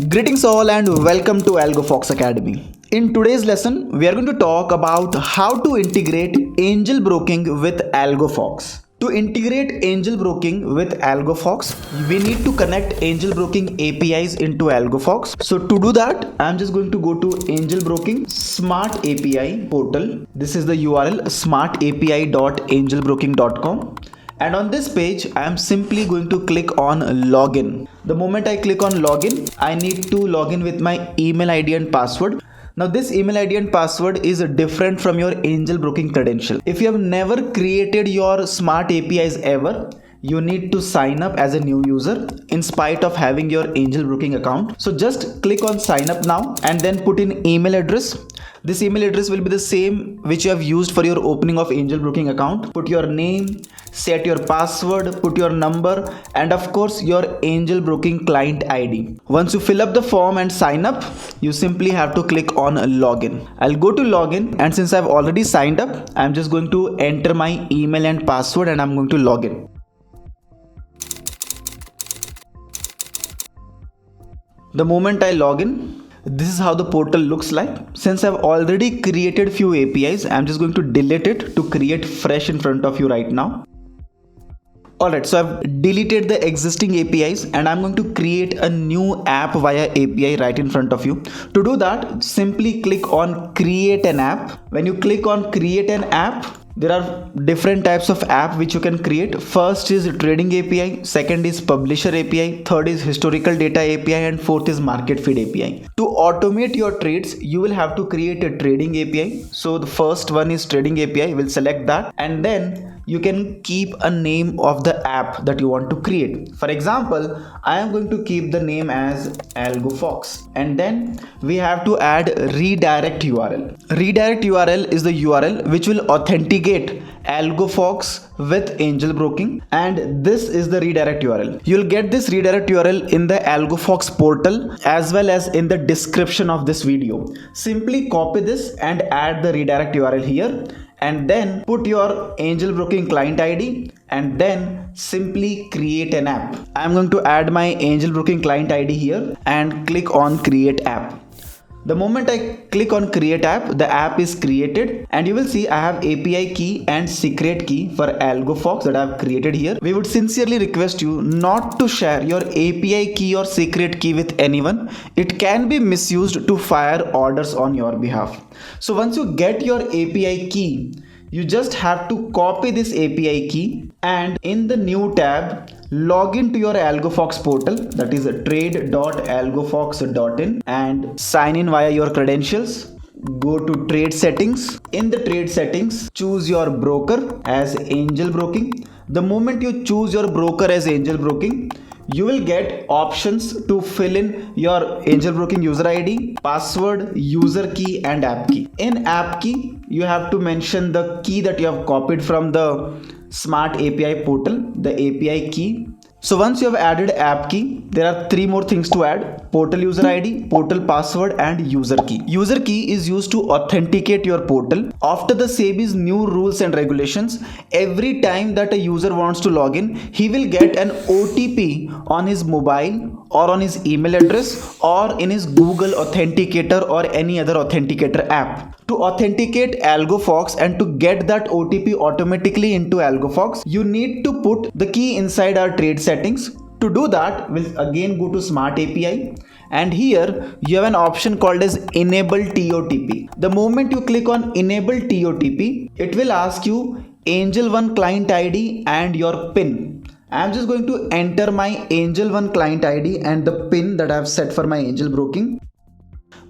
Greetings all and welcome to AlgoFox Academy. In today's lesson, we are going to talk about how to integrate angel broking with AlgoFox. To integrate angel broking with AlgoFox, we need to connect angel broking APIs into AlgoFox. So to do that, I'm just going to go to angel broking smart API portal. This is the URL smartapi.angelbroking.com. And on this page, I am simply going to click on login. The moment I click on login, I need to log in with my email ID and password. Now this email ID and password is different from your angel broking credential. If you have never created your smart APIs ever, you need to sign up as a new user in spite of having your angel broking account. So just click on sign up now and then put in email address. This email address will be the same which you have used for your opening of angel broking account. Put your name, set your password, put your number, and of course your angel broking client ID. Once you fill up the form and sign up, you simply have to click on login. I'll go to login, and since I've already signed up, I'm just going to enter my email and password and I'm going to log in. The moment I log in, this is how the portal looks like. Since I've already created few APIs, I'm just going to delete it to create fresh in front of you right now. Alright, so I've deleted the existing APIs and I'm going to create a new app via API right in front of you. To do that, simply click on create an app. When you click on create an app, there are different types of app which you can create. First is trading API, second is publisher API, third is historical data API, and fourth is market feed API. To automate your trades, you will have to create a trading API. So the first one is trading API. We'll select that and then you can keep a name of the app that you want to create. For example, I am going to keep the name as AlgoFox, and then we have to add redirect URL. Redirect URL is the URL which will authenticate AlgoFox with angel broking, and this is the redirect URL. You'll get this redirect URL in the AlgoFox portal as well as in the description of this video. Simply copy this and add the redirect URL here, and then put your angel broking client ID and then simply create an app. I'm going to add my angel broking client ID here and click on create app. The moment I click on create app, the app is created and you will see I have API key and secret key for AlgoFox that I have created here. We would sincerely request you not to share your API key or secret key with anyone. It can be misused to fire orders on your behalf. So once you get your API key, you just have to copy this API key and in the new tab, log into your AlgoFox portal, that is trade.algofox.in, and sign in via your credentials. Go to trade settings. In the trade settings, choose your broker as angel broking. The moment you choose your broker as angel broking, you will get options to fill in your angel broking user ID, password, user key, and app key. In app key, you have to mention the key that you have copied from the smart API portal, the API key. So once you have added app key, there are three more things to add: portal user ID, portal password, and user key. User key is used to authenticate your portal. After the SEBI's new rules and regulations, every time that a user wants to log in, he will get an OTP on his mobile or on his email address or in his Google Authenticator or any other authenticator app. To authenticate AlgoFox and to get that OTP automatically into AlgoFox, you need to put the key inside our trade settings. To do that, we'll again go to Smart API, and here you have an option called as Enable TOTP. The moment you click on Enable TOTP, it will ask you Angel One client ID and your PIN. I'm just going to enter my Angel One client ID and the PIN that I've set for my angel broking.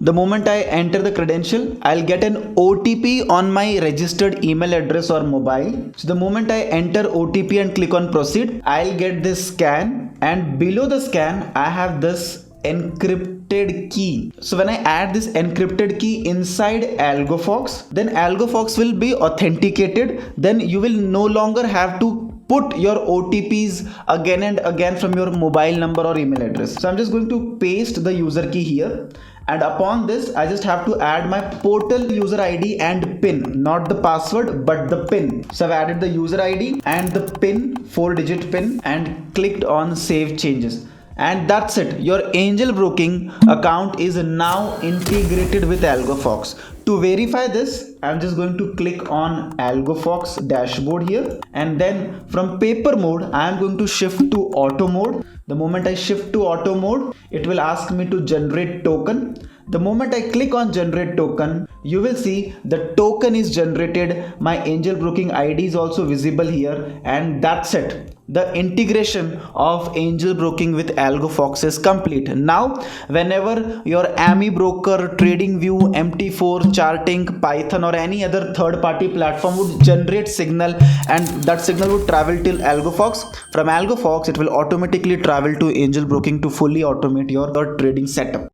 The moment I enter the credential, I'll get an OTP on my registered email address or mobile. So the moment I enter OTP and click on proceed, I'll get this scan, and below the scan, I have this encrypted key. So when I add this encrypted key inside AlgoFox, then AlgoFox will be authenticated. Then you will no longer have to put your OTPs again and again from your mobile number or email address. So I'm just going to paste the user key here. And upon this, I just have to add my portal user ID and PIN, not the password, but the PIN. So I've added the user ID and the PIN, 4-digit PIN, and clicked on save changes. And that's it, your angel broking account is now integrated with AlgoFox. To verify this, I'm just going to click on AlgoFox dashboard here, and then from paper mode I'm going to shift to auto mode. The moment I shift to auto mode, it will ask me to generate token. The moment I click on generate token, you will see the token is generated, my angel broking ID is also visible here, and that's it. The integration of angel broking with AlgoFox is complete. Now whenever your AMI broker, TradingView, MT4, Charting, Python or any other third party platform would generate signal, and that signal would travel till AlgoFox. From AlgoFox it will automatically travel to angel broking to fully automate your trading setup.